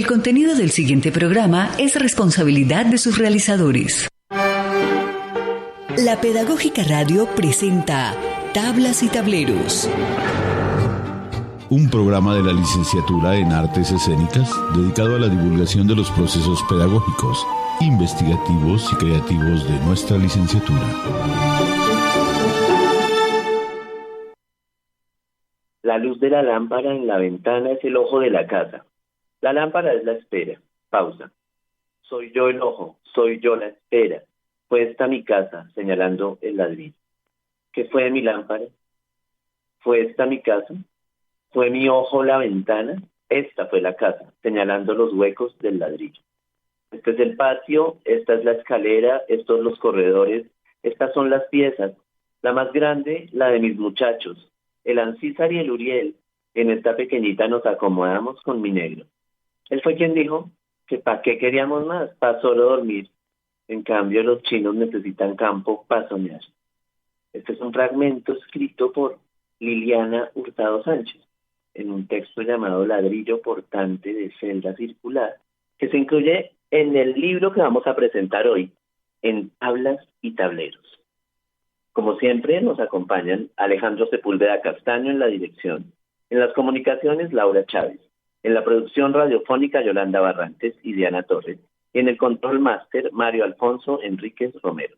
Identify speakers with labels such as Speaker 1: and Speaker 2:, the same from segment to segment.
Speaker 1: El contenido del siguiente programa es responsabilidad de sus realizadores. La Pedagógica Radio presenta Tablas y Tableros.
Speaker 2: Un programa de la Licenciatura en Artes Escénicas dedicado a la divulgación de los procesos pedagógicos, investigativos y creativos de nuestra licenciatura.
Speaker 3: La luz de la lámpara en la ventana es el ojo de la casa. La lámpara es la espera. Pausa. Soy yo el ojo, soy yo la espera. Fue esta mi casa, señalando el ladrillo. ¿Qué fue de mi lámpara? ¿Fue esta mi casa? ¿Fue mi ojo la ventana? Esta fue la casa, señalando los huecos del ladrillo. Este es el patio, esta es la escalera, estos los corredores, estas son las piezas. La más grande, la de mis muchachos, el Ancísar y el Uriel. En esta pequeñita nos acomodamos con mi negro. Él fue quien dijo que ¿para qué queríamos más? Para solo dormir. En cambio, los chinos necesitan campo para soñar. Este es un fragmento escrito por Liliana Hurtado Sánchez, en un texto llamado Ladrillo portante de celda circular, que se incluye en el libro que vamos a presentar hoy, en Tablas y Tableros. Como siempre, nos acompañan Alejandro Sepúlveda Castaño en la dirección, en las comunicaciones Laura Chávez, en la producción radiofónica Yolanda Barrantes y Diana Torres, y en el control máster Mario Alfonso Enríquez Romero.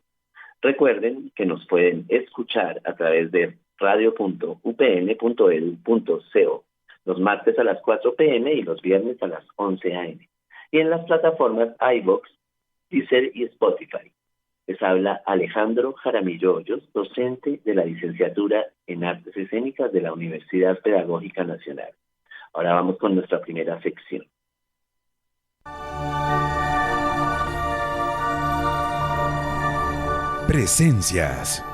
Speaker 3: Recuerden que nos pueden escuchar a través de radio.upn.edu.co, los martes a las 4 p.m. y los viernes a las 11 a.m. Y en las plataformas iVoox, Deezer y Spotify. Les habla Alejandro Jaramillo Hoyos, docente de la licenciatura en Artes Escénicas de la Universidad Pedagógica Nacional. Ahora vamos con nuestra primera sección.
Speaker 4: Presencias.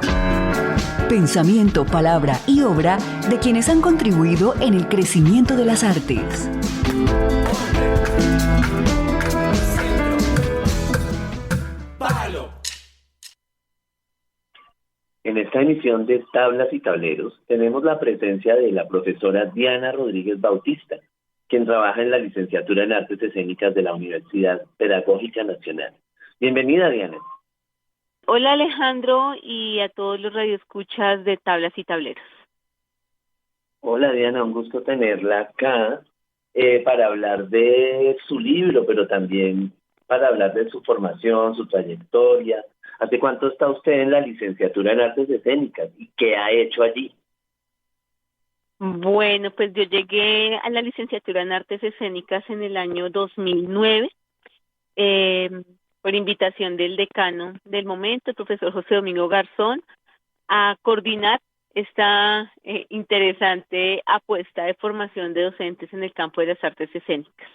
Speaker 1: Pensamiento, palabra y obra de quienes han contribuido en el crecimiento de las artes.
Speaker 3: En esta emisión de Tablas y Tableros tenemos la presencia de la profesora Diana Rodríguez Bautista, quien trabaja en la licenciatura en Artes Escénicas de la Universidad Pedagógica Nacional. Bienvenida, Diana.
Speaker 5: Hola, Alejandro, y a todos los radioescuchas de Tablas y Tableros.
Speaker 3: Hola, Diana, un gusto tenerla acá para hablar de su libro, pero también para hablar de su formación, su trayectoria. ¿Hace cuánto está usted en la licenciatura en Artes Escénicas y qué ha hecho allí?
Speaker 5: Bueno, pues yo llegué a la licenciatura en Artes Escénicas en el año 2009, por invitación del decano del momento, el profesor José Domingo Garzón, a coordinar esta interesante apuesta de formación de docentes en el campo de las artes escénicas.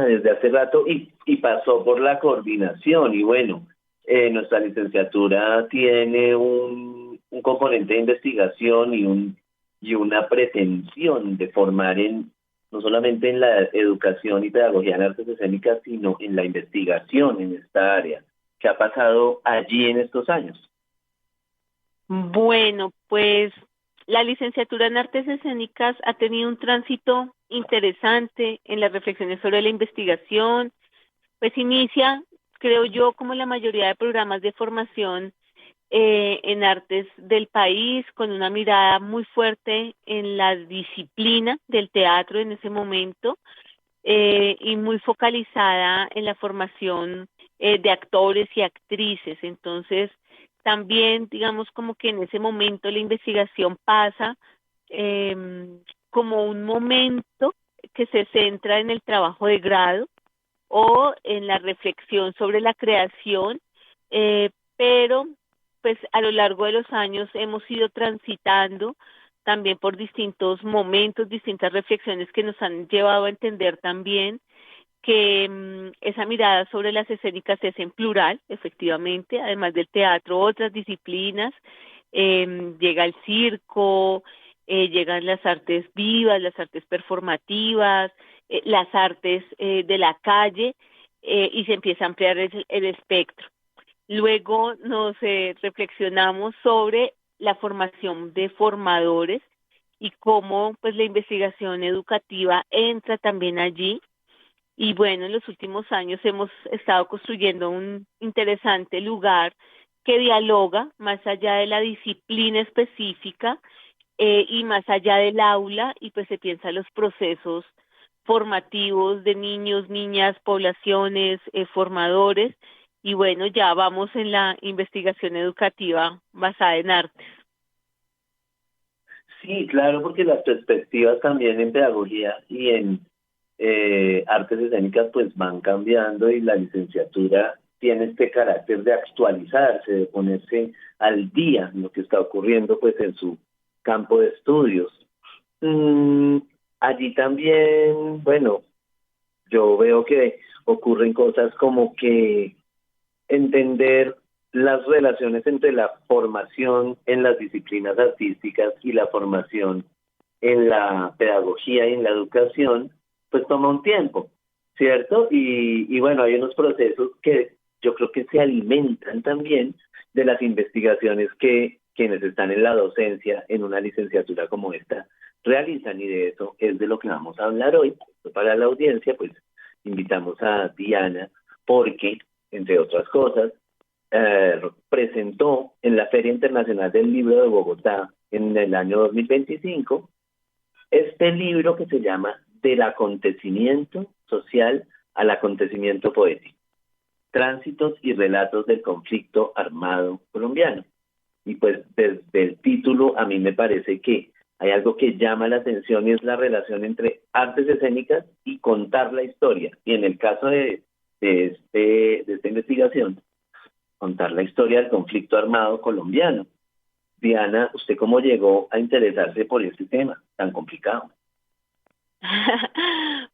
Speaker 3: Desde hace rato y pasó por la coordinación y bueno, nuestra licenciatura tiene un componente de investigación y una pretensión de formar no solamente en la educación y pedagogía en artes escénicas, sino en la investigación en esta área. ¿Qué ha pasado allí en estos años?
Speaker 5: Bueno, pues la licenciatura en Artes Escénicas ha tenido un tránsito interesante en las reflexiones sobre la investigación. Pues inicia, creo yo, como la mayoría de programas de formación en artes del país, con una mirada muy fuerte en la disciplina del teatro en ese momento y muy focalizada en la formación de actores y actrices. Entonces, también, digamos, como que en ese momento la investigación pasa como un momento que se centra en el trabajo de grado o en la reflexión sobre la creación, pero pues a lo largo de los años hemos ido transitando también por distintos momentos, distintas reflexiones que nos han llevado a entender también que esa mirada sobre las escénicas es en plural, efectivamente, además del teatro, otras disciplinas, llega el circo, llegan las artes vivas, las artes performativas, las artes de la calle, y se empieza a ampliar el espectro. Luego nos reflexionamos sobre la formación de formadores y cómo pues la investigación educativa entra también allí. Y bueno, en los últimos años hemos estado construyendo un interesante lugar que dialoga más allá de la disciplina específica y más allá del aula, y pues se piensa en los procesos formativos de niños, niñas, poblaciones, formadores, y bueno, ya vamos en la investigación educativa basada en artes.
Speaker 3: Sí, claro, porque las perspectivas también en pedagogía y en artes escénicas pues van cambiando y la licenciatura tiene este carácter de actualizarse, de ponerse al día en lo que está ocurriendo pues en su campo de estudios. Mm, allí también, bueno, yo veo que ocurren cosas como que entender las relaciones entre la formación en las disciplinas artísticas y la formación en la pedagogía y en la educación, pues toma un tiempo, ¿cierto? Y bueno, hay unos procesos que yo creo que se alimentan también de las investigaciones que quienes están en la docencia en una licenciatura como esta realizan, y de eso es de lo que vamos a hablar hoy. Para la audiencia, pues invitamos a Diana porque, entre otras cosas, presentó en la Feria Internacional del Libro de Bogotá en el año 2025 este libro que se llama Del acontecimiento social al acontecimiento poético, tránsitos y relatos del conflicto armado colombiano. Y pues desde el título a mí me parece que hay algo que llama la atención, y es la relación entre artes escénicas y contar la historia. Y en el caso de esta investigación, contar la historia del conflicto armado colombiano. Diana, ¿usted cómo llegó a interesarse por este tema tan complicado?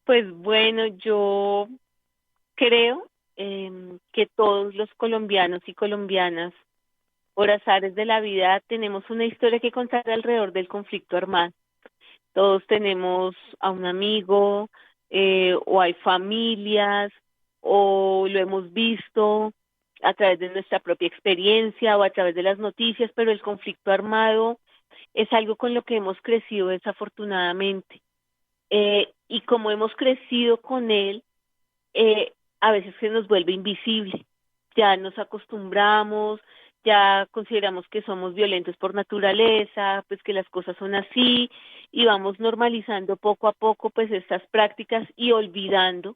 Speaker 5: Pues bueno, yo creo que todos los colombianos y colombianas, por azares de la vida, tenemos una historia que contar alrededor del conflicto armado. Todos tenemos a un amigo, o hay familias, o lo hemos visto a través de nuestra propia experiencia o a través de las noticias, pero el conflicto armado es algo con lo que hemos crecido desafortunadamente. Y como hemos crecido con él, a veces se nos vuelve invisible. Ya nos acostumbramos, ya consideramos que somos violentos por naturaleza, pues que las cosas son así, y vamos normalizando poco a poco pues estas prácticas y olvidando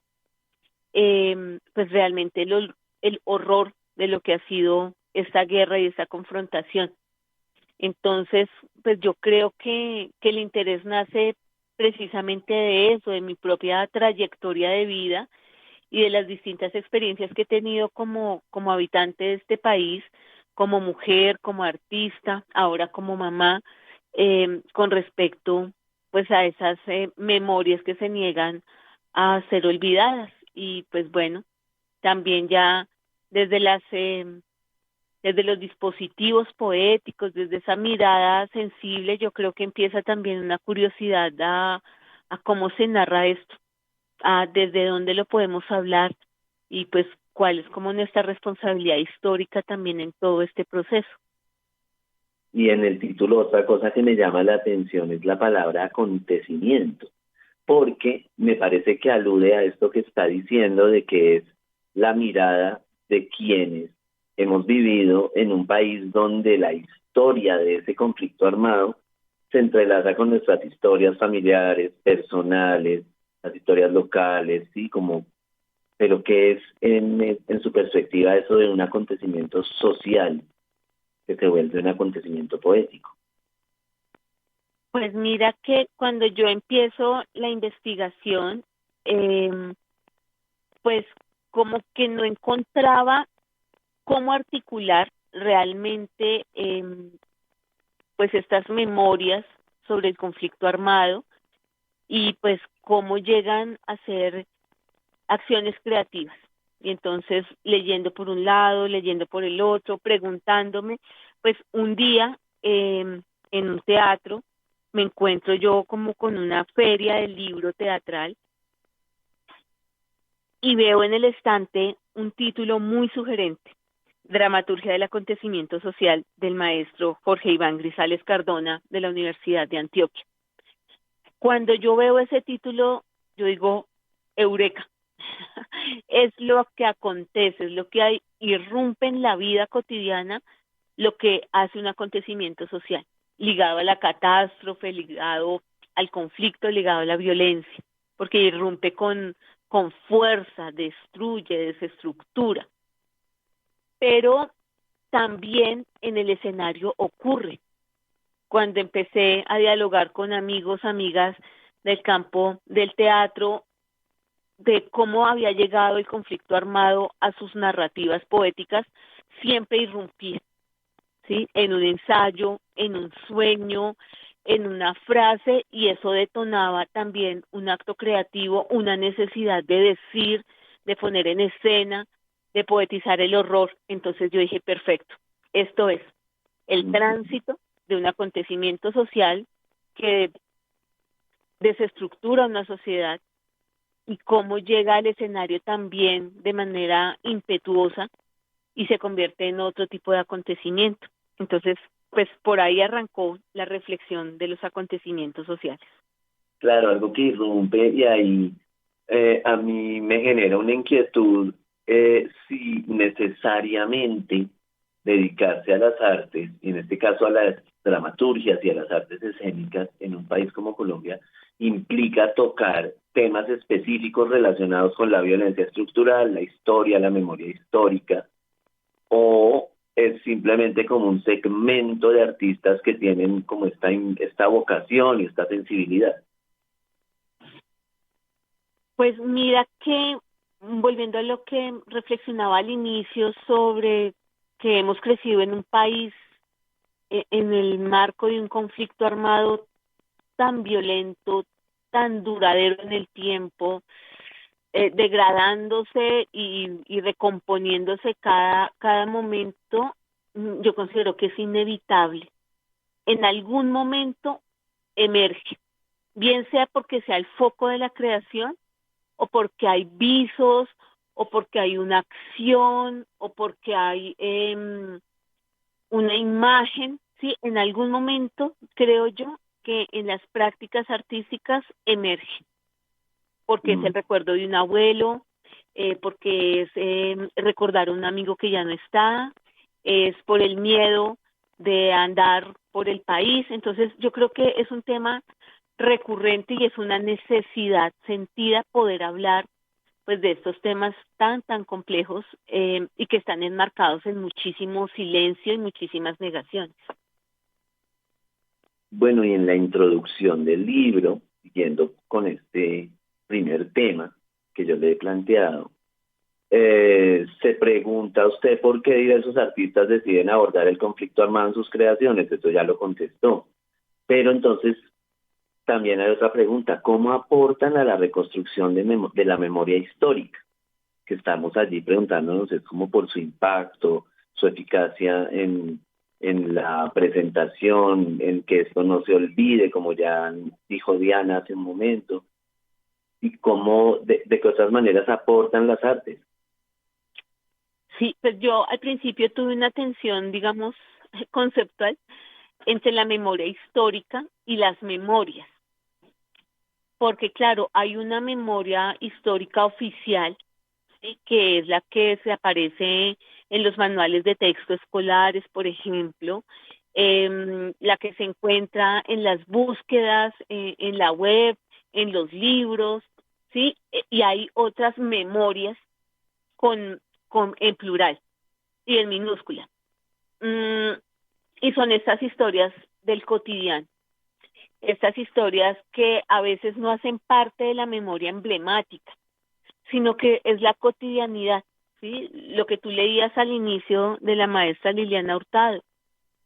Speaker 5: pues realmente el horror de lo que ha sido esta guerra y esta confrontación. Entonces, pues yo creo que el interés nace precisamente de eso, de mi propia trayectoria de vida y de las distintas experiencias que he tenido como habitante de este país, como mujer, como artista, ahora como mamá, con respecto pues a esas memorias que se niegan a ser olvidadas. Y pues bueno, también ya desde desde los dispositivos poéticos, desde esa mirada sensible, yo creo que empieza también una curiosidad a cómo se narra esto, a desde dónde lo podemos hablar, y pues cuál es como nuestra responsabilidad histórica también en todo este proceso.
Speaker 3: Y en el título otra cosa que me llama la atención es la palabra acontecimiento, porque me parece que alude a esto que está diciendo, de que es la mirada de quienes hemos vivido en un país donde la historia de ese conflicto armado se entrelaza con nuestras historias familiares, personales, las historias locales, sí, como, pero que es en su perspectiva eso de un acontecimiento social que se vuelve un acontecimiento poético.
Speaker 5: Pues mira que cuando yo empiezo la investigación, pues como que no encontraba cómo articular realmente pues estas memorias sobre el conflicto armado, y pues cómo llegan a ser acciones creativas. Y entonces leyendo por un lado, leyendo por el otro, preguntándome, pues un día en un teatro me encuentro yo como con una feria del libro teatral y veo en el estante un título muy sugerente: Dramaturgia del acontecimiento social, del maestro Jorge Iván Grisales Cardona de la Universidad de Antioquia. Cuando yo veo ese título, yo digo, eureka. Es lo que acontece, es lo que hay, irrumpe en la vida cotidiana, lo que hace un acontecimiento social, ligado a la catástrofe, ligado al conflicto, ligado a la violencia, porque irrumpe con fuerza, destruye, desestructura. Pero también en el escenario ocurre. Cuando empecé a dialogar con amigos, amigas del campo del teatro, de cómo había llegado el conflicto armado a sus narrativas poéticas, siempre irrumpía, ¿sí? En un ensayo, en un sueño, en una frase, y eso detonaba también un acto creativo, una necesidad de decir, de poner en escena, de poetizar el horror. Entonces yo dije, perfecto, esto es el tránsito de un acontecimiento social que desestructura una sociedad y cómo llega al escenario también de manera impetuosa y se convierte en otro tipo de acontecimiento. Entonces, pues por ahí arrancó la reflexión de los acontecimientos sociales.
Speaker 3: Claro, algo que irrumpe y ahí a mí me genera una inquietud si necesariamente dedicarse a las artes, y en este caso a las dramaturgias y a las artes escénicas en un país como Colombia, implica tocar temas específicos relacionados con la violencia estructural, la historia, la memoria histórica, o es simplemente como un segmento de artistas que tienen como esta vocación y esta sensibilidad.
Speaker 5: Pues mira que, volviendo a lo que reflexionaba al inicio sobre que hemos crecido en un país en el marco de un conflicto armado tan violento, tan duradero en el tiempo, degradándose y recomponiéndose cada momento, yo considero que es inevitable. En algún momento emerge, bien sea porque sea el foco de la creación, o porque hay visos, o porque hay una acción, o porque hay una imagen, ¿sí? En algún momento, creo yo, que en las prácticas artísticas emerge, porque es el recuerdo de un abuelo, porque es recordar a un amigo que ya no está, es por el miedo de andar por el país. Entonces yo creo que es un tema recurrente y es una necesidad sentida poder hablar pues de estos temas tan complejos y que están enmarcados en muchísimo silencio y muchísimas negaciones.
Speaker 3: Bueno, y en la introducción del libro, siguiendo con este primer tema que yo le he planteado, se pregunta usted por qué diversos artistas deciden abordar el conflicto armado en sus creaciones. Eso ya lo contestó. Pero entonces también hay otra pregunta: ¿cómo aportan a la reconstrucción de la memoria histórica? Que estamos allí preguntándonos, es como por su impacto, su eficacia en la presentación, en que esto no se olvide, como ya dijo Diana hace un momento, y cómo, de qué otras maneras aportan las artes.
Speaker 5: Sí, pues yo al principio tuve una tensión, digamos, conceptual entre la memoria histórica y las memorias, porque claro, hay una memoria histórica oficial, ¿sí?, que es la que se aparece en los manuales de texto escolares, por ejemplo, la que se encuentra en las búsquedas, en la web, en los libros, ¿sí? Y hay otras memorias en plural y en minúscula. Y son estas historias del cotidiano, estas historias que a veces no hacen parte de la memoria emblemática, sino que es la cotidianidad, ¿sí? Lo que tú leías al inicio de la maestra Liliana Hurtado,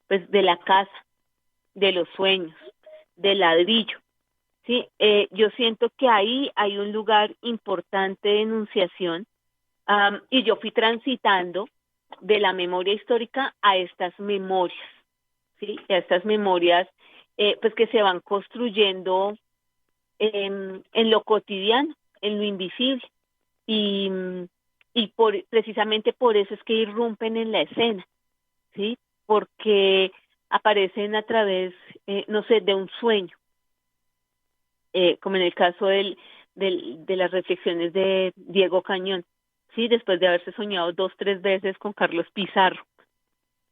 Speaker 5: pues de la casa, de los sueños, del ladrillo, ¿sí? Yo siento que ahí hay un lugar importante de enunciación, y yo fui transitando de la memoria histórica a estas memorias, ¿sí? A estas memorias pues que se van construyendo en lo cotidiano, en lo invisible, y precisamente por eso es que irrumpen en la escena, ¿sí? Porque aparecen a través, no sé, de un sueño. como en el caso de las reflexiones de Diego Cañón, ¿sí? Después de haberse soñado 2-3 veces con Carlos Pizarro,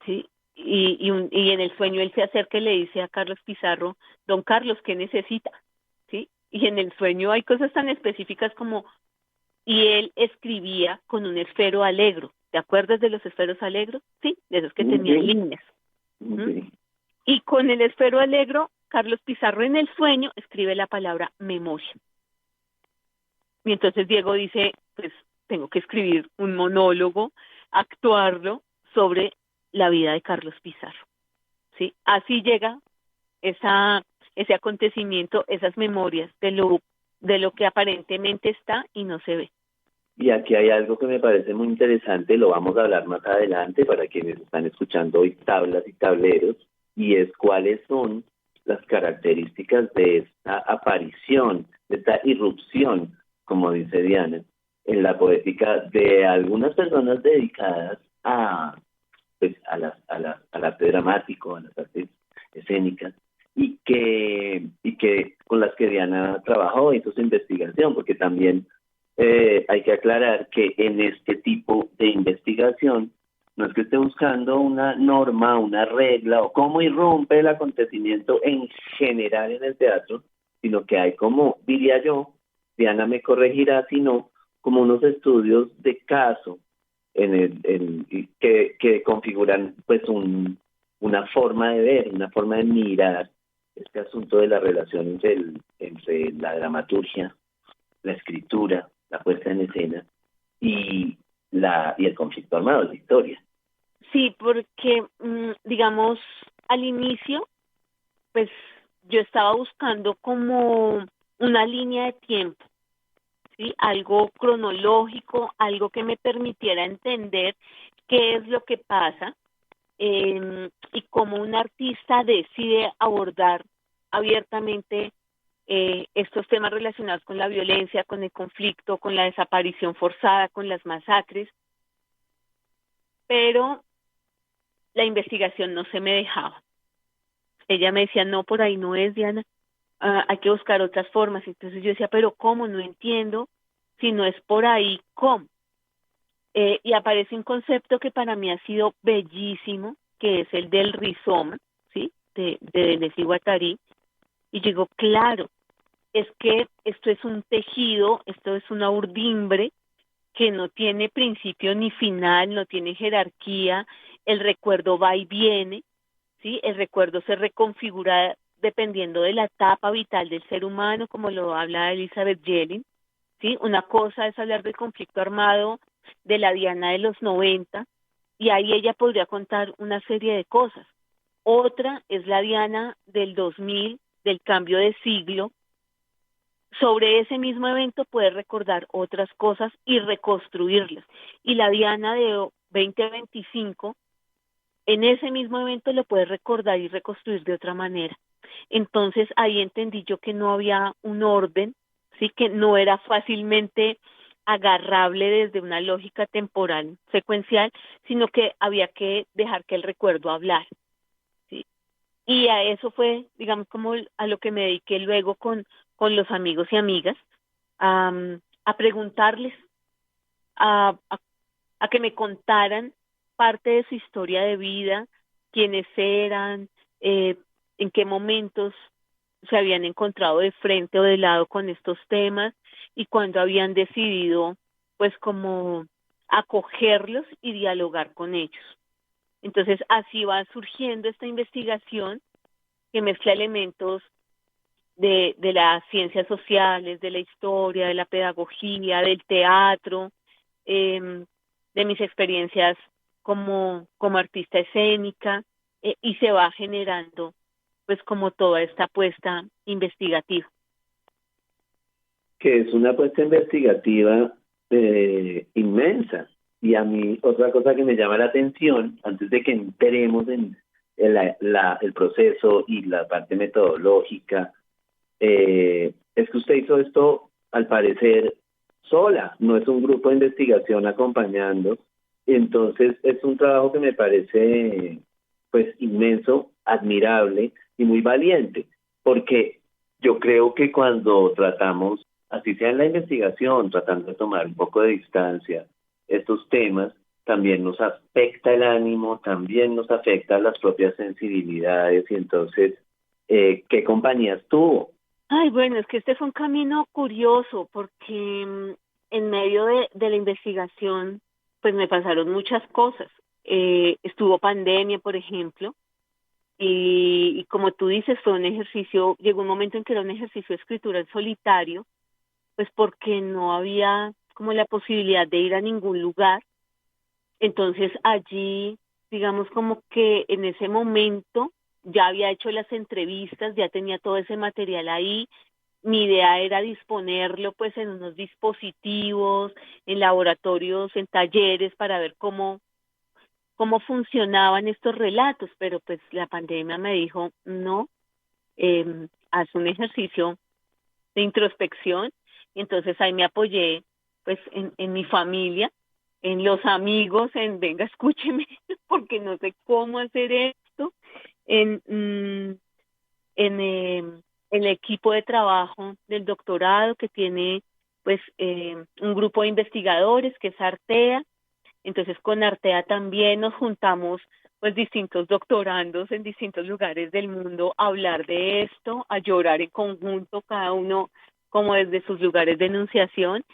Speaker 5: ¿sí? Y en el sueño él se acerca y le dice a Carlos Pizarro, don Carlos, ¿qué necesita? ¿Sí? Y en el sueño hay cosas tan específicas como, y él escribía con un esfero alegro. ¿Te acuerdas de los esferos alegros? Sí, de esos que tenían líneas.
Speaker 3: Sí.
Speaker 5: Y con el esfero alegro, Carlos Pizarro en el sueño escribe la palabra memoria. Y entonces Diego dice, pues tengo que escribir un monólogo, actuarlo sobre la vida de Carlos Pizarro. ¿Sí? Así llega ese acontecimiento, esas memorias de lo que aparentemente está y no se ve.
Speaker 3: Y aquí hay algo que me parece muy interesante, lo vamos a hablar más adelante para quienes están escuchando hoy tablas y tableros, y es cuáles son las características de esta aparición, de esta irrupción, como dice Diana, en la poética de algunas personas dedicadas pues, al arte dramático, a las artes escénicas, y que con las que Diana trabajó, hizo su investigación, porque también hay que aclarar que en este tipo de investigación no es que esté buscando una norma, una regla o cómo irrumpe el acontecimiento en general en el teatro, sino que hay, como diría yo, Diana me corregirá si no, como unos estudios de caso que configuran pues una forma de ver, una forma de mirar este asunto de la relación entre la dramaturgia, la escritura, la puesta en escena y el conflicto armado, la historia.
Speaker 5: Sí, porque, digamos, al inicio, pues yo estaba buscando como una línea de tiempo, ¿sí? Algo cronológico, algo que me permitiera entender qué es lo que pasa y cómo un artista decide abordar abiertamente estos temas relacionados con la violencia, con el conflicto, con la desaparición forzada, con las masacres, pero la investigación no se me dejaba. Ella me decía, no, por ahí no es, Diana, hay que buscar otras formas. Entonces yo decía, pero ¿cómo? No entiendo, si no es por ahí, ¿cómo? Y aparece un concepto que para mí ha sido bellísimo, que es el del rizoma, ¿sí? De Deleuze y Guattari. Y yo digo, claro, es que esto es un tejido, esto es una urdimbre que no tiene principio ni final, no tiene jerarquía, el recuerdo va y viene, ¿sí? El recuerdo se reconfigura dependiendo de la etapa vital del ser humano, como lo habla Elizabeth Yellin, ¿sí? Una cosa es hablar del conflicto armado de la Diana de los 90, y ahí ella podría contar una serie de cosas. Otra es la Diana del 2000, del cambio de siglo. Sobre ese mismo evento puede recordar otras cosas y reconstruirlas. Y la Diana de 2025, en ese mismo evento lo puede recordar y reconstruir de otra manera. Entonces ahí entendí yo que no había un orden, sí, que no era fácilmente agarrable desde una lógica temporal secuencial, sino que había que dejar que el recuerdo hablara, ¿sí? Y a eso fue, digamos, como a lo que me dediqué luego con los amigos y amigas, a preguntarles, a que me contaran parte de su historia de vida, quiénes eran, en qué momentos se habían encontrado de frente o de lado con estos temas y cuándo habían decidido, pues, como acogerlos y dialogar con ellos. Entonces, así va surgiendo esta investigación que mezcla elementos de las ciencias sociales, de la historia, de la pedagogía, del teatro, de mis experiencias como artista escénica, y se va generando pues como toda esta apuesta investigativa.
Speaker 3: Que es una apuesta investigativa inmensa. Y a mí otra cosa que me llama la atención, antes de que entremos en el proceso y la parte metodológica, es que usted hizo esto, al parecer, sola, no es un grupo de investigación acompañando. Entonces es un trabajo que me parece pues inmenso, admirable y muy valiente, porque yo creo que cuando tratamos, así sea en la investigación, tratando de tomar un poco de distancia estos temas, también nos afecta el ánimo, también nos afecta las propias sensibilidades y entonces, ¿qué compañías tuvo?
Speaker 5: Ay, bueno, es que este fue un camino curioso porque en medio de la investigación, pues me pasaron muchas cosas. Estuvo pandemia, por ejemplo, y como tú dices, fue un ejercicio, llegó un momento en que era un ejercicio de escritura en solitario, pues porque no había como la posibilidad de ir a ningún lugar. Entonces allí, digamos como que en ese momento ya había hecho las entrevistas, ya tenía todo ese material ahí. Mi idea era disponerlo pues en unos dispositivos, en laboratorios, en talleres para ver cómo funcionaban estos relatos, pero pues la pandemia me dijo, no, haz un ejercicio de introspección, y entonces ahí me apoyé pues en mi familia, en los amigos, en venga, escúcheme, porque no sé cómo hacer esto, en, mm, en el equipo de trabajo del doctorado que tiene pues un grupo de investigadores que es Artea. Entonces con Artea también nos juntamos pues distintos doctorandos en distintos lugares del mundo a hablar de esto, a llorar en conjunto, cada uno como desde sus lugares de enunciación,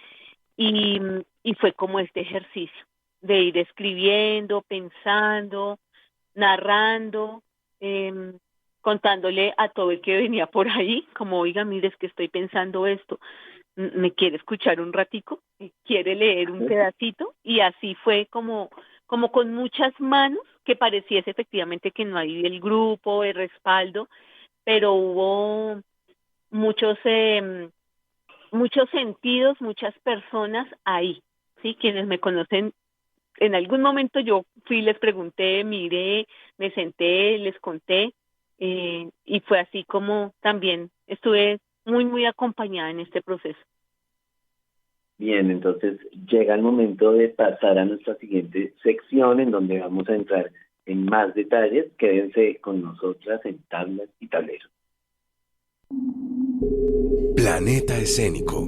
Speaker 5: y, y fue como este ejercicio de ir escribiendo, pensando, narrando, eh, contándole a todo el que venía por ahí, como, oiga, mire, es que estoy pensando esto, ¿me quiere escuchar un ratico? ¿Quiere leer un pedacito? Y así fue como con muchas manos, que pareciese efectivamente que no hay el grupo, el respaldo, pero hubo muchos, muchos sentidos, muchas personas ahí, ¿sí? Quienes me conocen, en algún momento yo fui, les pregunté, miré, me senté, les conté, y fue así como también estuve muy, muy acompañada en este proceso.
Speaker 3: Bien, entonces llega el momento de pasar a nuestra siguiente sección en donde vamos a entrar en más detalles. Quédense con nosotras en Tablas y Tableros.
Speaker 4: Planeta Escénico.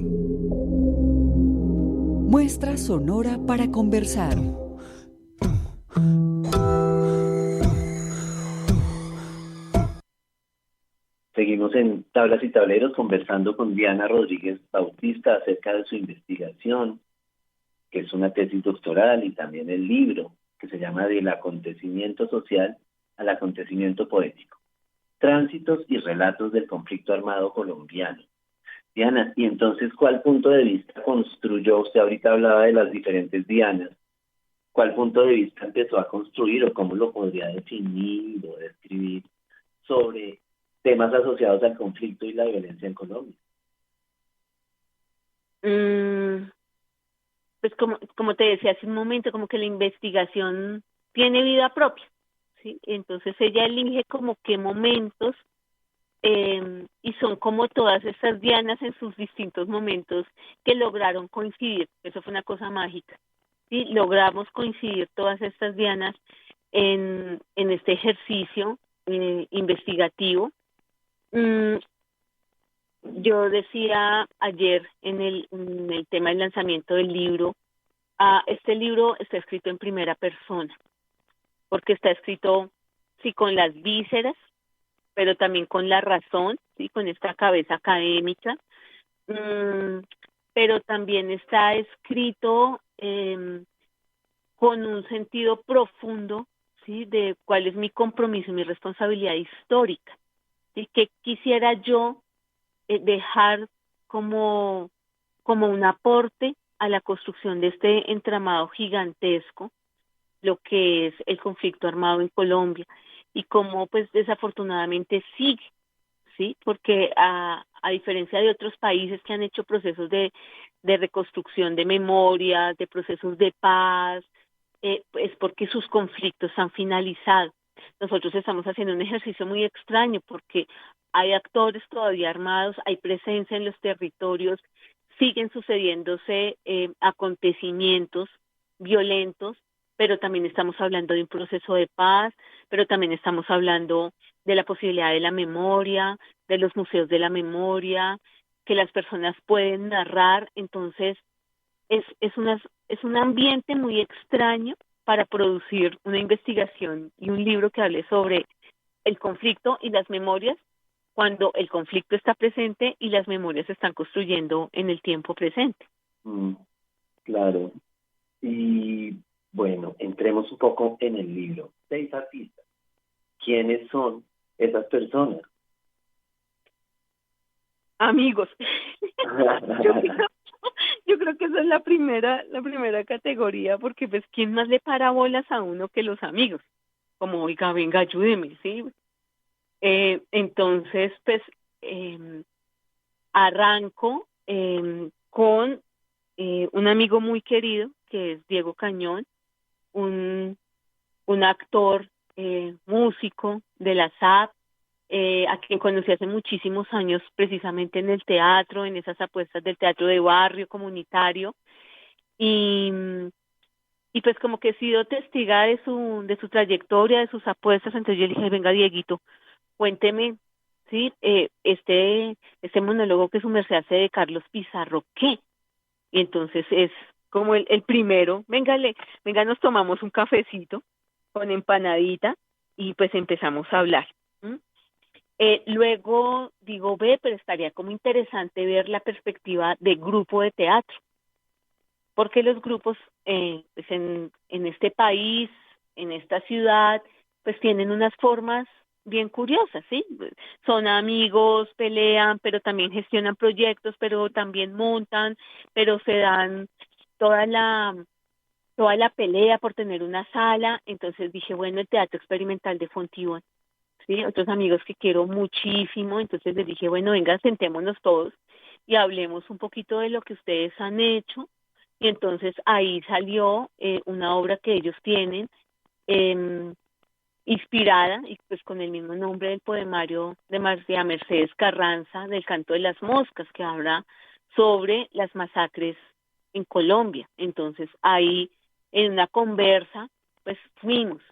Speaker 1: Muestra sonora para conversar.
Speaker 3: Seguimos en Tablas y Tableros conversando con Diana Rodríguez Bautista acerca de su investigación, que es una tesis doctoral, y también el libro que se llama Del acontecimiento social al acontecimiento poético, tránsitos y relatos del conflicto armado colombiano. Diana, y entonces, ¿cuál punto de vista construyó? Usted ahorita hablaba de las diferentes Dianas. ¿Cuál punto de vista empezó a construir o cómo lo podría definir o describir sobre temas asociados al conflicto y la violencia en Colombia?
Speaker 5: Pues como te decía hace un momento, como que la investigación tiene vida propia, ¿sí? Entonces ella elige como qué momentos, y son como todas estas dianas en sus distintos momentos que lograron coincidir. Eso fue una cosa mágica, ¿sí? Logramos coincidir todas estas dianas en este ejercicio investigativo. Yo decía ayer en el tema del lanzamiento del libro, este libro está escrito en primera persona, porque está escrito, sí, con las vísceras, pero también con la razón, sí, con esta cabeza académica, pero también está escrito con un sentido profundo, sí, de cuál es mi compromiso y mi responsabilidad histórica, y que quisiera yo dejar como un aporte a la construcción de este entramado gigantesco, lo que es el conflicto armado en Colombia, y cómo pues desafortunadamente sigue, ¿sí? Porque a diferencia de otros países que han hecho procesos de reconstrucción de memoria, de procesos de paz, es porque sus conflictos han finalizado. Nosotros estamos haciendo un ejercicio muy extraño porque hay actores todavía armados, hay presencia en los territorios, siguen sucediéndose acontecimientos violentos, pero también estamos hablando de un proceso de paz, pero también estamos hablando de la posibilidad de la memoria, de los museos de la memoria, que las personas pueden narrar. Entonces es un ambiente muy extraño para producir una investigación y un libro que hable sobre el conflicto y las memorias, cuando el conflicto está presente y las memorias se están construyendo en el tiempo presente.
Speaker 3: Claro. Y bueno, entremos un poco en el libro. 6 artistas. ¿Quiénes son esas personas?
Speaker 5: Amigos. Yo creo que esa es la primera categoría, porque pues quién más le para bolas a uno que los amigos, como oiga, venga, ayúdeme, ¿sí? Entonces, pues arranco con un amigo muy querido que es Diego Cañón, un actor, músico de la SAP, a quien conocí hace muchísimos años precisamente en el teatro, en esas apuestas del teatro de barrio comunitario, y pues como que he sido testiga de su trayectoria, de sus apuestas. Entonces yo le dije, venga Dieguito, cuénteme, ¿sí? Este monólogo que su merced hace de Carlos Pizarro, ¿qué? Y entonces es como el primero, venga, nos tomamos un cafecito con empanadita y pues empezamos a hablar. Luego digo, pero estaría como interesante ver la perspectiva de grupo de teatro, porque los grupos pues en este país, en esta ciudad, pues tienen unas formas bien curiosas, ¿sí? Son amigos, pelean, pero también gestionan proyectos, pero también montan, pero se dan toda la pelea por tener una sala. Entonces dije, bueno, el Teatro Experimental de Fontibón, ¿sí? Otros amigos que quiero muchísimo. Entonces les dije, bueno, vengan, sentémonos todos y hablemos un poquito de lo que ustedes han hecho. Y entonces ahí salió una obra que ellos tienen, inspirada y pues con el mismo nombre del poemario de María Mercedes Carranza, del Canto de las Moscas, que habla sobre las masacres en Colombia. Entonces ahí en una conversa pues fuimos,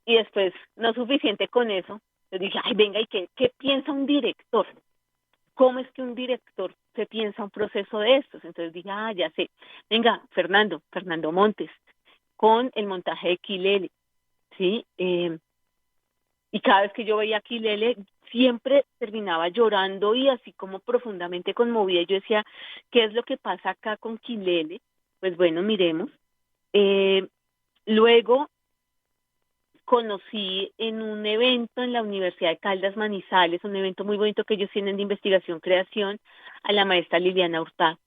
Speaker 5: y después no suficiente con eso, yo dije, ay, venga, ¿y qué piensa un director? ¿Cómo es que un director se piensa un proceso de estos? Entonces dije, ya sé, venga, Fernando Montes, con el montaje de Quilele, ¿sí? Y cada vez que yo veía a Quilele, siempre terminaba llorando y así como profundamente conmovida. Yo decía, ¿qué es lo que pasa acá con Quilele? Pues bueno, miremos. Luego conocí en un evento en la Universidad de Caldas Manizales, un evento muy bonito que ellos tienen de investigación-creación, a la maestra Liliana Hurtado.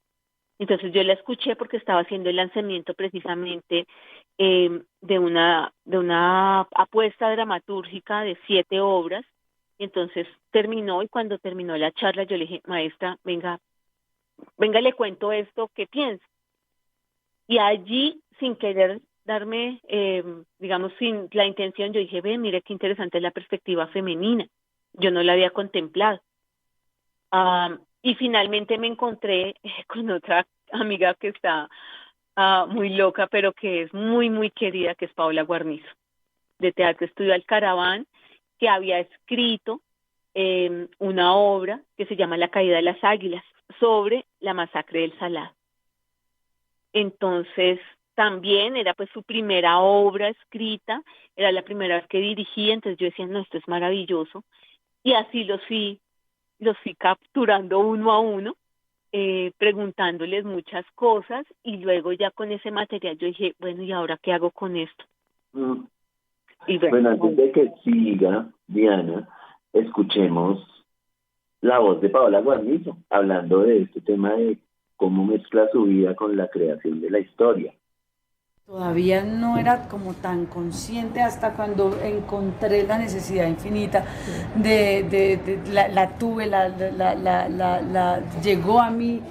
Speaker 5: Entonces yo la escuché porque estaba haciendo el lanzamiento precisamente de una apuesta dramatúrgica de 7 obras. Y entonces terminó, y cuando terminó la charla yo le dije, maestra, venga, le cuento esto, ¿qué piensa? Y allí, sin querer darme, digamos, sin la intención, yo dije, mire qué interesante la perspectiva femenina. Yo no la había contemplado. Y finalmente me encontré con otra amiga que está muy loca, pero que es muy, muy querida, que es Paola Guarnizo, de Teatro Estudio Alcaraván, que había escrito una obra que se llama La Caída de las Águilas, sobre la masacre del Salado. Entonces, también era pues su primera obra escrita, era la primera vez que dirigía. Entonces yo decía, no, esto es maravilloso, y así los fui capturando uno a uno, preguntándoles muchas cosas, y luego ya con ese material yo dije, bueno, ¿y ahora qué hago con esto? Y
Speaker 3: bueno, antes de que siga, Diana, escuchemos la voz de Paola Guarnizo, hablando de este tema de cómo mezcla su vida con la creación de la historia.
Speaker 6: Todavía no era como tan consciente hasta cuando encontré la necesidad infinita la tuve, llegó a mí,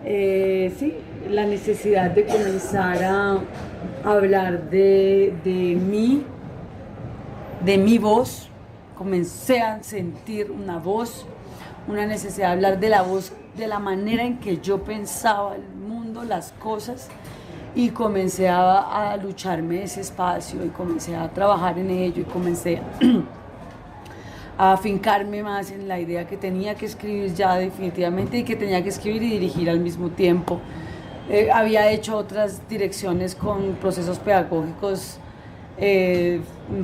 Speaker 6: sí, la necesidad de comenzar a hablar de mi voz. Comencé a sentir una voz, una necesidad de hablar de la voz, de la manera en que yo pensaba el mundo, las cosas. y comencé a lucharme ese espacio y comencé a trabajar en ello y comencé a afincarme más en la idea que tenía que escribir ya definitivamente y que tenía que escribir y dirigir al mismo tiempo. Había hecho otras direcciones con procesos pedagógicos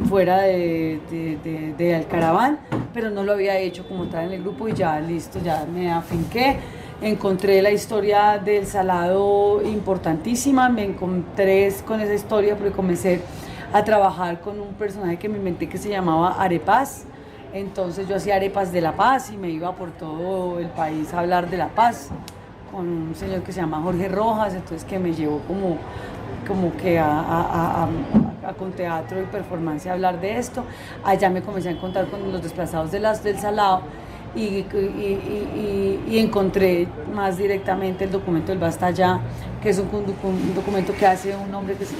Speaker 6: fuera de Alcaraván, pero no lo había hecho como tal en el grupo y ya listo, ya me afinqué. Encontré la historia del Salado importantísima, me encontré con esa historia porque comencé a trabajar con un personaje que me inventé que se llamaba Arepas. Entonces yo hacía arepas de La Paz y me iba por todo el país a hablar de La Paz con un señor que se llama Jorge Rojas, entonces que me llevó como que con teatro y performance a hablar de esto. Allá me comencé a encontrar con los desplazados del Salado y encontré más directamente el documento del Basta Ya, que es un documento que hace un hombre que es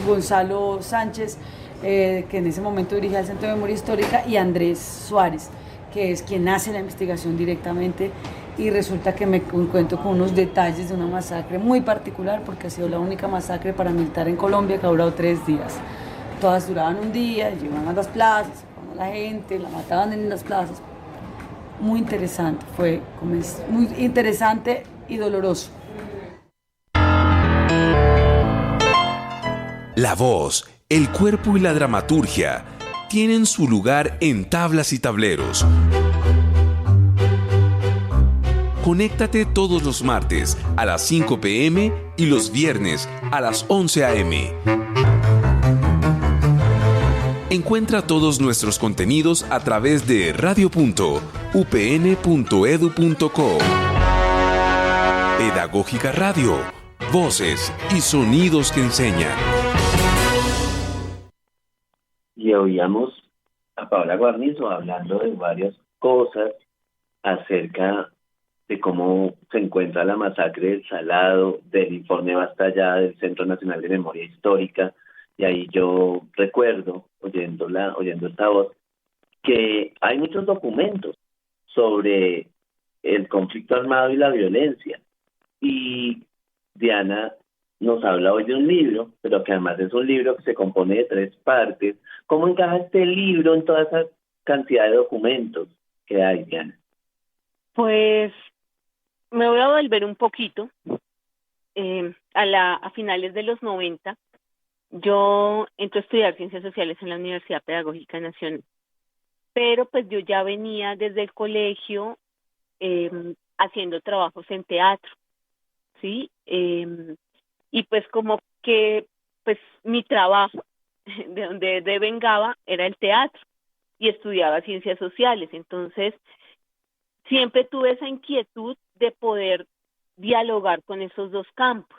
Speaker 6: Gonzalo Sánchez, que en ese momento dirige el Centro de Memoria Histórica, y Andrés Suárez, que es quien hace la investigación directamente, y resulta que me encuentro con unos detalles de una masacre muy particular, porque ha sido la única masacre paramilitar en Colombia que ha durado 3 días. Todas duraban un día, llevaban a las plazas, a la gente, la mataban en las plazas. Muy interesante, fue muy interesante y doloroso.
Speaker 4: La voz, el cuerpo y la dramaturgia tienen su lugar en Tablas y Tableros. Conéctate todos los martes a las 5 p.m. y los viernes a las 11 a.m. Encuentra todos nuestros contenidos a través de radio.upn.edu.co. Pedagógica Radio, voces y sonidos que enseñan.
Speaker 3: Y oíamos a Paola Guarnizo hablando de varias cosas acerca de cómo se encuentra la masacre del Salado, del informe Basta Ya del Centro Nacional de Memoria Histórica, y ahí yo recuerdo, oyendo esta voz, que hay muchos documentos sobre el conflicto armado y la violencia, y Diana nos habla hoy de un libro, pero que además es un libro que se compone de 3 partes. ¿Cómo encaja este libro en toda esa cantidad de documentos que hay, Diana?
Speaker 5: Pues me voy a volver un poquito. A finales de los 90, yo entro a estudiar Ciencias Sociales en la Universidad Pedagógica Nacional, pero pues yo ya venía desde el colegio haciendo trabajos en teatro, ¿sí? Y pues como que pues mi trabajo de donde devengaba era el teatro y estudiaba Ciencias Sociales, entonces siempre tuve esa inquietud de poder dialogar con esos 2 campos,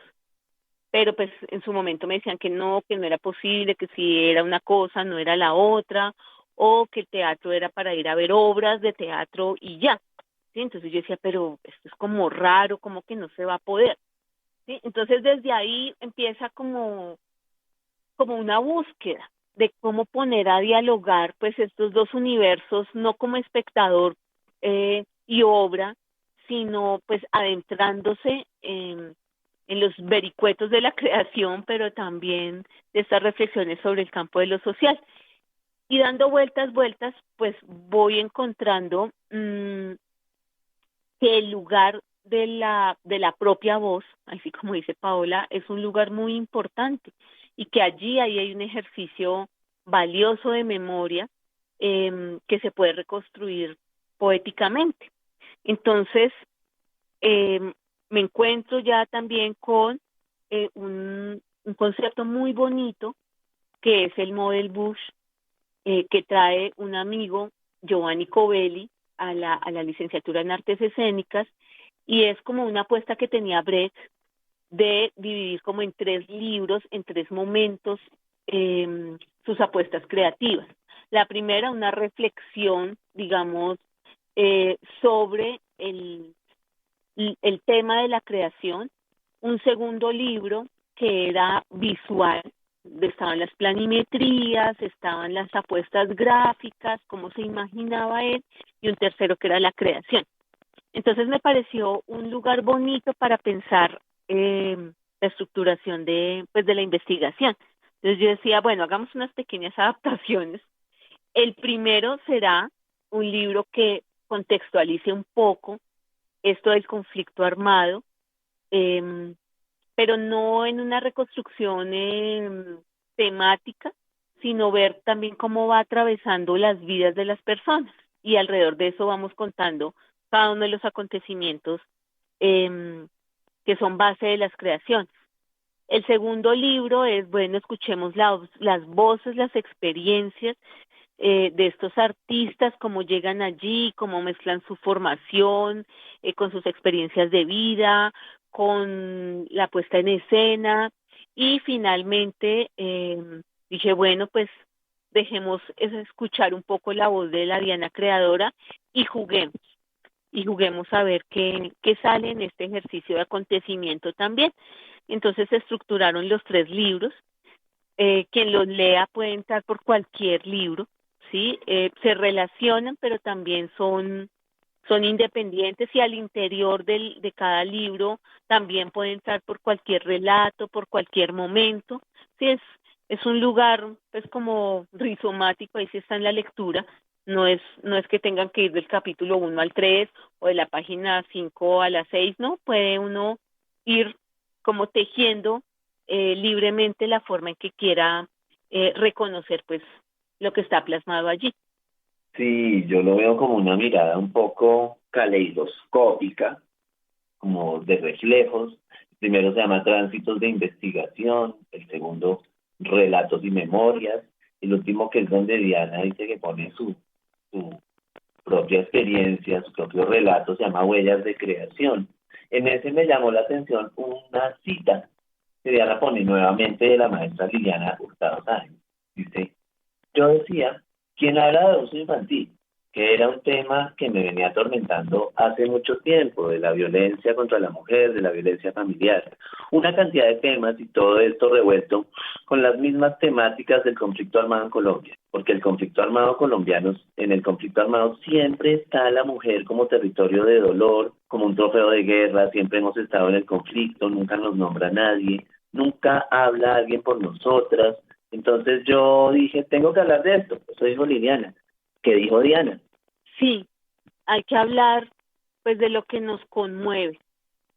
Speaker 5: pero pues en su momento me decían que no era posible, que si era una cosa no era la otra, o que el teatro era para ir a ver obras de teatro y ya, ¿sí? Entonces yo decía, pero esto es como raro, como que no se va a poder, ¿sí? Entonces desde ahí empieza como una búsqueda de cómo poner a dialogar pues estos 2 universos, no como espectador y obra, sino pues adentrándose en los vericuetos de la creación, pero también de estas reflexiones sobre el campo de lo social. Y dando vueltas, pues voy encontrando que el lugar de la propia voz, así como dice Paola, es un lugar muy importante y que ahí hay un ejercicio valioso de memoria que se puede reconstruir poéticamente. Entonces, me encuentro ya también con un concepto muy bonito que es el Model Bus, que trae un amigo, Giovanni Covelli, a la licenciatura en Artes Escénicas, y es como una apuesta que tenía Brecht de dividir como en 3 libros, en 3 momentos, sus apuestas creativas. La primera, una reflexión, digamos, sobre el tema de la creación. Un segundo libro que era visual, estaban las planimetrías, estaban las apuestas gráficas, cómo se imaginaba él, y un tercero que era la creación. Entonces me pareció un lugar bonito para pensar la estructuración de la investigación. Entonces yo decía, bueno, hagamos unas pequeñas adaptaciones. El primero será un libro que contextualice un poco esto del conflicto armado, pero no en una reconstrucción temática, sino ver también cómo va atravesando las vidas de las personas. Y alrededor de eso vamos contando cada uno de los acontecimientos que son base de las creaciones. El segundo libro es, bueno, escuchemos las voces, las experiencias de estos artistas, cómo llegan allí, cómo mezclan su formación con sus experiencias de vida, con la puesta en escena. Y finalmente dije, bueno, pues dejemos escuchar un poco la voz de la Diana creadora y juguemos a ver qué sale en este ejercicio de acontecimiento también. Entonces se estructuraron los 3 libros. Quien los lea puede entrar por cualquier libro, ¿sí? Se relacionan, pero también son independientes, y al interior de cada libro también puede entrar por cualquier relato, por cualquier momento. Sí, es un lugar pues como rizomático, ahí sí está en la lectura. No es que tengan que ir del capítulo 1 al 3 o de la página 5 a la 6, ¿no? Puede uno ir como tejiendo libremente la forma en que quiera reconocer pues lo que está plasmado allí.
Speaker 3: Sí, yo lo veo como una mirada un poco caleidoscópica, como de reflejos. El primero se llama Tránsitos de Investigación, el segundo Relatos y Memorias, el último, que es donde Diana dice que pone su propia experiencia, su propio relato, se llama Huellas de Creación. En ese me llamó la atención una cita que Diana pone nuevamente de la maestra Liliana Hurtado Sáenz. Dice: yo decía, ¿quién habla de abuso infantil? Que era un tema que me venía atormentando hace mucho tiempo, de la violencia contra la mujer, de la violencia familiar. Una cantidad de temas, y todo esto revuelto con las mismas temáticas del conflicto armado en Colombia. Porque el conflicto armado colombiano, en el conflicto armado siempre está la mujer como territorio de dolor, como un trofeo de guerra. Siempre hemos estado en el conflicto, nunca nos nombra nadie, nunca habla alguien por nosotras. Entonces yo dije, tengo que hablar de esto. Eso dijo Liliana. ¿Qué dijo Diana?
Speaker 5: Sí, hay que hablar pues de lo que nos conmueve,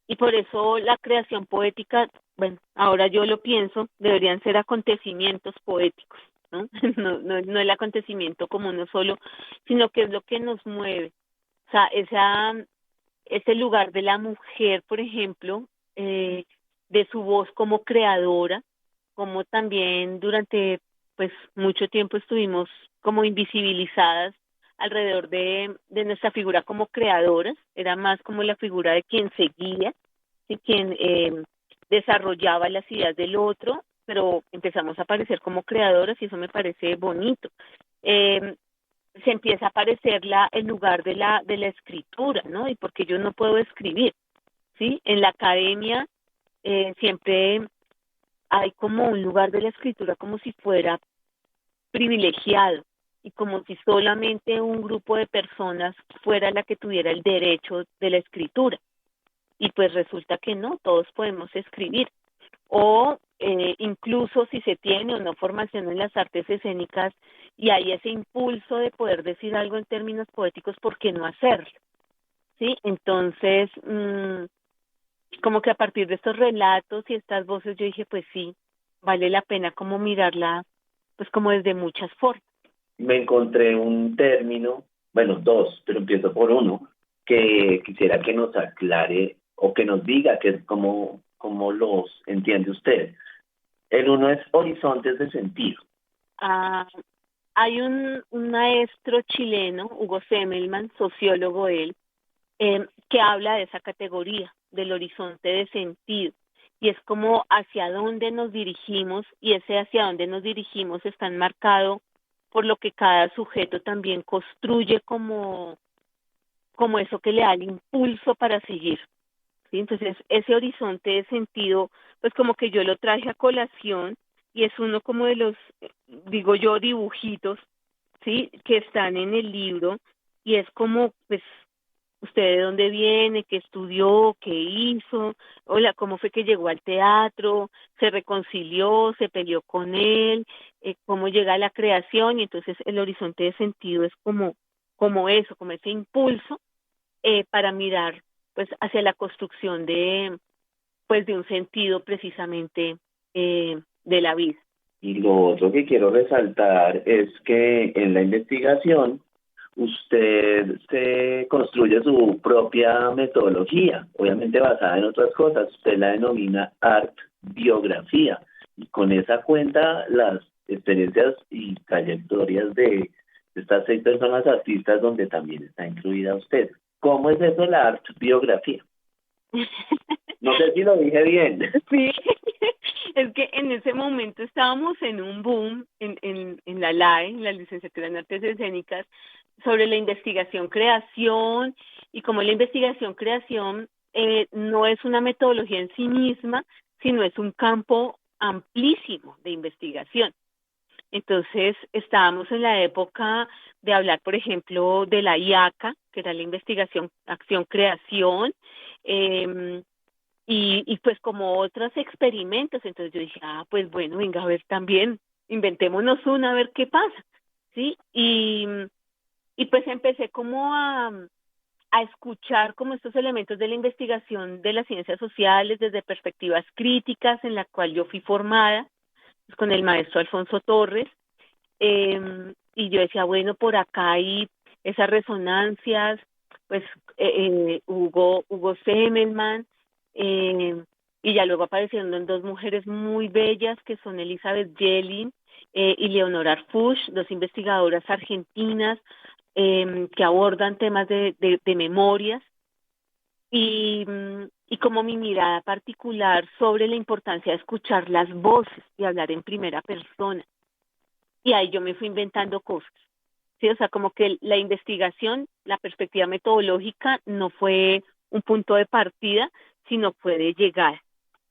Speaker 5: y por eso la creación poética, bueno, ahora yo lo pienso, deberían ser acontecimientos poéticos, ¿no? No el acontecimiento como uno solo, sino que es lo que nos mueve. O sea, ese lugar de la mujer, por ejemplo, de su voz como creadora, como también durante pues mucho tiempo estuvimos como invisibilizadas alrededor de nuestra figura como creadoras. Era más como la figura de quien seguía, y quien desarrollaba las ideas del otro, pero empezamos a aparecer como creadoras, y eso me parece bonito. Se empieza a aparecer el lugar de la escritura, ¿no? Y porque yo no puedo escribir, ¿sí? En la academia siempre hay como un lugar de la escritura como si fuera privilegiado, y como si solamente un grupo de personas fuera la que tuviera el derecho de la escritura. Y pues resulta que no, todos podemos escribir. O incluso si se tiene o no formación en las artes escénicas y hay ese impulso de poder decir algo en términos poéticos, ¿por qué no hacerlo? ¿Sí? Entonces, como que a partir de estos relatos y estas voces yo dije, pues sí, vale la pena como mirarla pues como desde muchas formas.
Speaker 3: Me encontré un término, bueno, 2, pero empiezo por uno, que quisiera que nos aclare o que nos diga que es cómo los entiende usted. El uno es horizontes de sentido.
Speaker 5: Hay un maestro chileno, Hugo Semmelman, sociólogo él, que habla de esa categoría, del horizonte de sentido. Y es como hacia dónde nos dirigimos, y ese hacia dónde nos dirigimos está enmarcado por lo que cada sujeto también construye como eso que le da el impulso para seguir, ¿sí? Entonces, ese horizonte de sentido, pues como que yo lo traje a colación, y es uno como de los, digo yo, dibujitos, ¿sí? Que están en el libro, y es como, pues, ¿Usted de dónde viene? ¿Qué estudió? ¿Qué hizo? Hola, ¿cómo fue que llegó al teatro? ¿Se reconcilió? ¿Se peleó con él? ¿Cómo llega a la creación? Y entonces el horizonte de sentido es como eso, como ese impulso para mirar pues hacia la construcción de un sentido precisamente de la vida.
Speaker 3: Y lo otro que quiero resaltar es que en la investigación usted se construye su propia metodología, obviamente basada en otras cosas. Usted la denomina art biografía y con esa cuenta las experiencias y trayectorias de estas 6 personas artistas donde también está incluida usted. ¿Cómo es eso la art biografía? No sé si lo dije bien.
Speaker 5: Sí, es que en ese momento estábamos en un boom en la LAE, en la licenciatura en Artes Escénicas, sobre la investigación-creación, y como la investigación-creación no es una metodología en sí misma, sino es un campo amplísimo de investigación. Entonces, estábamos en la época de hablar, por ejemplo, de la IACA, que era la investigación, acción, creación, y pues como otros experimentos. Entonces yo dije, pues bueno, venga, a ver también, inventémonos una, a ver qué pasa, ¿sí? Y pues empecé como a escuchar como estos elementos de la investigación de las ciencias sociales desde perspectivas críticas, en la cual yo fui formada pues, con el maestro Alfonso Torres, y yo decía, bueno, por acá hay esas resonancias, pues Hugo Semmelmann, y ya luego apareciendo en 2 mujeres muy bellas que son Elizabeth Yellin y Leonora Arfush, 2 investigadoras argentinas que abordan temas de memorias, y como mi mirada particular sobre la importancia de escuchar las voces y hablar en primera persona. Y ahí yo me fui inventando cosas. Sí, o sea, como que la investigación, la perspectiva metodológica no fue un punto de partida, sino fue de llegar.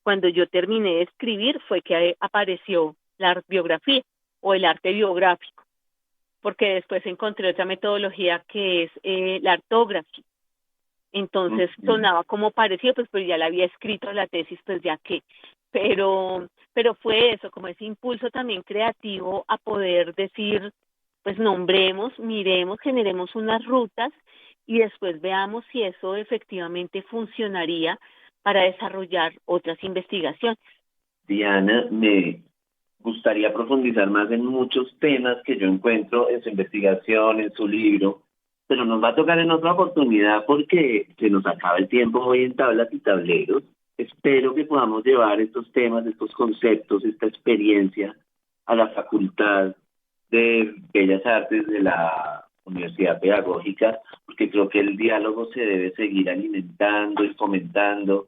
Speaker 5: Cuando yo terminé de escribir fue que apareció la biografía o el arte biográfico, porque después encontré otra metodología que es la artografía. Entonces sonaba como parecido, pues ya la había escrito la tesis, pues ya que, pero fue eso, como ese impulso también creativo a poder decir, pues nombremos, miremos, generemos unas rutas y después veamos si eso efectivamente funcionaría para desarrollar otras investigaciones.
Speaker 3: Diana, me gustaría profundizar más en muchos temas que yo encuentro en su investigación, en su libro, pero nos va a tocar en otra oportunidad porque se nos acaba el tiempo hoy en Tablas y Tableros. Espero que podamos llevar estos temas, estos conceptos, esta experiencia a la Facultad de Bellas Artes de la Universidad Pedagógica, porque creo que el diálogo se debe seguir alimentando y fomentando.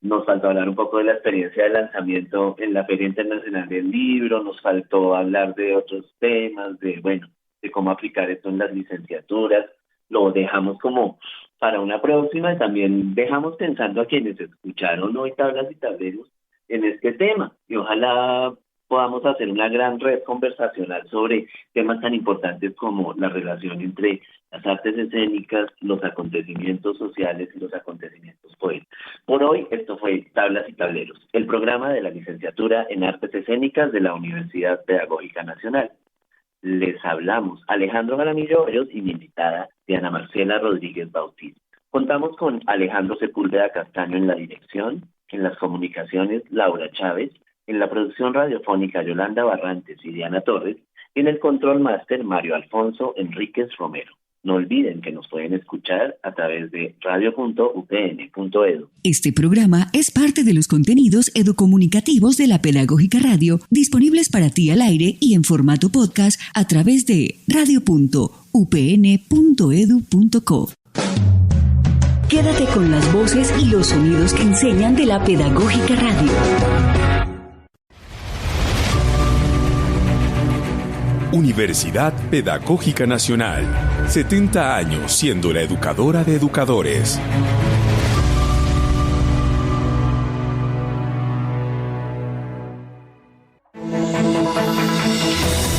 Speaker 3: Nos faltó hablar un poco de la experiencia de lanzamiento en la Feria Internacional del Libro, nos faltó hablar de otros temas, de cómo aplicar esto en las licenciaturas. Lo dejamos como para una próxima y también dejamos pensando a quienes escucharon hoy Tablas y Tableros en este tema, y ojalá podamos hacer una gran red conversacional sobre temas tan importantes como la relación entre las artes escénicas, los acontecimientos sociales y los acontecimientos poéticos. Por hoy, esto fue Tablas y Tableros, el programa de la licenciatura en Artes Escénicas de la Universidad Pedagógica Nacional. Les hablamos Alejandro Jaramillo Hoyos y mi invitada Diana Marcela Rodríguez Bautista. Contamos con Alejandro Sepúlveda Castaño en la dirección, en las comunicaciones Laura Chávez, en la producción radiofónica Yolanda Barrantes y Diana Torres, y en el control máster Mario Alfonso Enríquez Romero. No olviden que nos pueden escuchar a través de radio.upn.edu.
Speaker 1: Este programa es parte de los contenidos educomunicativos de la Pedagógica Radio, disponibles para ti al aire y en formato podcast a través de radio.upn.edu.co. Quédate con las voces y los sonidos que enseñan de la Pedagógica Radio.
Speaker 4: Universidad Pedagógica Nacional. 70 años siendo la educadora de educadores.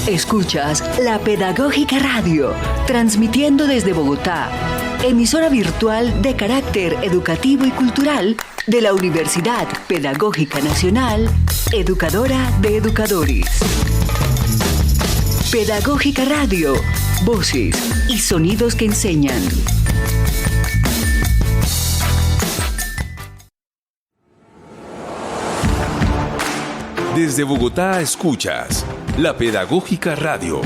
Speaker 1: Escuchas la Pedagógica Radio, transmitiendo desde Bogotá, emisora virtual de carácter educativo y cultural de la Universidad Pedagógica Nacional, educadora de educadores. Pedagógica Radio, voces y sonidos que enseñan.
Speaker 4: Desde Bogotá escuchas La Pedagógica Radio,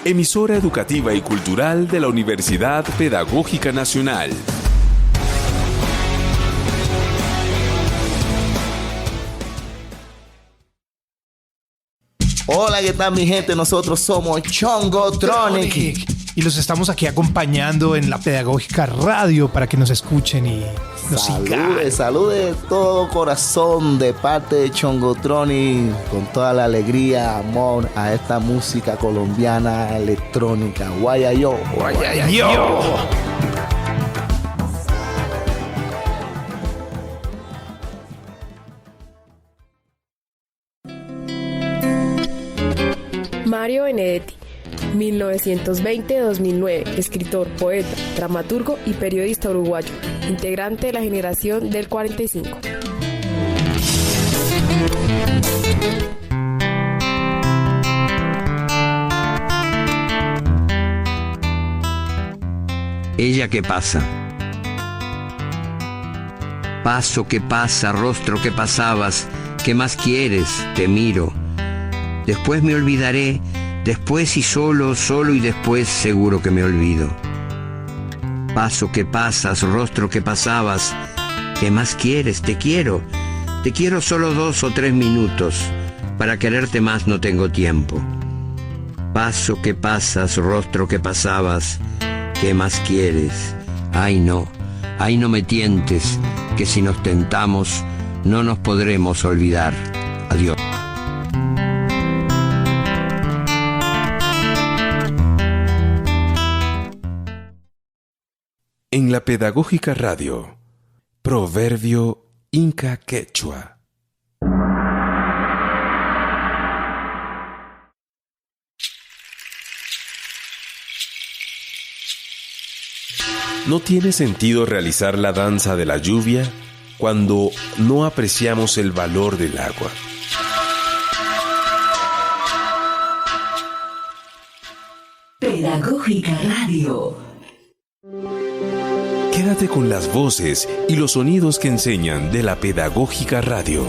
Speaker 4: emisora educativa y cultural de la Universidad Pedagógica Nacional.
Speaker 7: Hola, ¿qué tal mi gente? Nosotros somos Chongotronic
Speaker 8: y los estamos aquí acompañando en la Pedagógica Radio para que nos escuchen y nos sigan.
Speaker 7: Saludes de todo corazón de parte de Chongotronic, con toda la alegría, amor a esta música colombiana electrónica. Guayayo, guayayo.
Speaker 9: Mario Benedetti, 1920-2009, escritor, poeta, dramaturgo y periodista uruguayo, integrante de la generación del 45.
Speaker 10: Ella que pasa. Paso que pasa, rostro que pasabas, ¿qué más quieres? Te miro. Después me olvidaré, después y solo y después seguro que me olvido. Paso que pasas, rostro que pasabas, ¿qué más quieres? Te quiero solo 2 o 3 minutos, para quererte más no tengo tiempo. Paso que pasas, rostro que pasabas, ¿qué más quieres? Ay no me tientes, que si nos tentamos no nos podremos olvidar. Adiós.
Speaker 4: En la Pedagógica Radio, Proverbio Inca Quechua. ¿No tiene sentido realizar la danza de la lluvia cuando no apreciamos el valor del agua?
Speaker 1: Pedagógica Radio.
Speaker 4: Quédate con las voces y los sonidos que enseñan de la Pedagógica Radio.